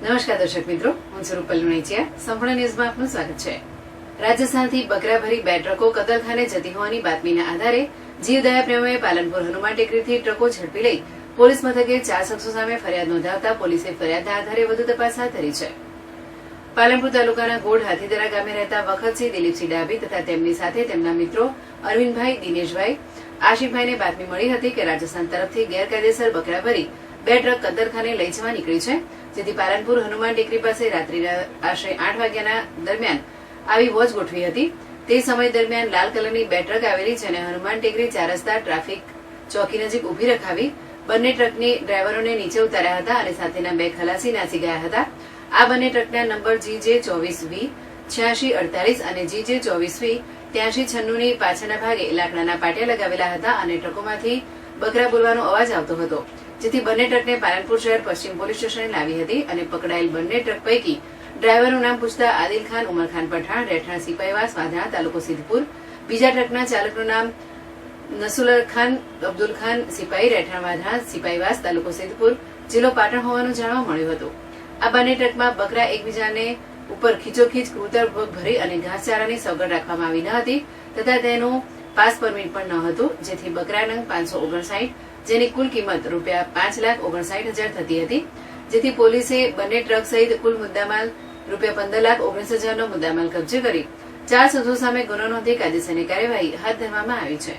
નમસ્કાર દર્શક મિત્રો, હું છું રૂપલ લુણીચિયા. સંપૂર્ણ ન્યૂઝમાં આપનું સ્વાગત છે. રાજસ્થાનથી બકરાભરી બે ટ્રકો કતલખાને જતી હોવાની બાતમીના આધારે જીવદયા પ્રેમીઓએ પાલનપુર હનુમાન ટેકરીથી ટ્રકો ઝડપી લઈ પોલીસ મથકે 4 શખ્સો સામે ફરિયાદ નોંધાવતા પોલીસે ફરિયાદના આધારે વધુ તપાસ હાથ ધરી છે. પાલનપુર તાલુકાના ગોઢ હાથીદરા ગામે રહેતા વખતસિંહ દિલીપસિંહ ડાભી તથા તેમની સાથે તેમના મિત્રો અરવિંદભાઈ, દિનેશભાઈ, આશિફભાઈને બાતમી મળી હતી કે રાજસ્થાન તરફથી ગેરકાયદેસર બકરા ભરી બે ટ્રક કતલખાને લઈ જવા નીકળી છે, જેથી પાલનપુર હનુમાન ટેકરી પાસે રાત્રિના આશરે 8 વાગ્યાના દરમિયાન આવી વોચ ગોઠવી હતી. તે સમય દરમિયાન લાલ કલરની બે ટ્રક આવેલી, જેને હનુમાન ટેકરી 4 રસ્તા ટ્રાફિક ચોકી નજીક ઉભી રખાવી બંને ટ્રકની ડ્રાઈવરોને નીચે ઉતાર્યા હતા અને સાથેના બે ખલાસી નાસી ગયા હતા. આ બંને ટ્રકના નંબર GJ24V 8648 અને GJ24V 8396 ની પાછળના ભાગે લાકડાના પાટિયા લગાવેલા હતા અને ટ્રકોમાંથી બકરા બોલવાનો અવાજ આવતો હતો, જેથી બંને ટ્રકને પાલનપુર શહેર પશ્ચિમ પોલીસ સ્ટેશને લાવી હતી અને પકડાયેલ બંને ટ્રક પૈકી ડ્રાઈવરનું નામ પૂછતા આદિલ ખાન, ઉમરખાન પઠાણ, રહેઠાણ સિપાહીવાસ, વાંધણા, તાલુકો સિદ્ધપુર. બીજા ટ્રકના ચાલકનું નામ નસુલર ખાન અબ્દુલ ખાન, સિપાહી, રહેઠાણ વાંધણા, સિપાહીવાસ, તાલુકો સિદ્ધપુર, જિલ્લો પાટણ હોવાનું જાણવા મળ્યું હતું. આ બંને ટ્રકમાં બકરા એકબીજાને ઉપર ખીચોખીચ કૃતક ભરી અને ઘાસચારાની સગવડ રાખવામાં આવી ન હતી તથા તેનું પાસ પરમિટ પણ ન હતું, જેથી બકરા નંગ 559, જેની કુલ કિંમત ₹5,59,000 થતી હતી. જેથી પોલીસે બંને ટ્રક સહિત કુલ મુદ્દામાલ ₹15,19,000 નો મુદ્દામાલ કબજે કરી 4 શખ્સો સામે ગુનો નોંધી કાયદેસરની કાર્યવાહી હાથ ધરવામાં આવી છે.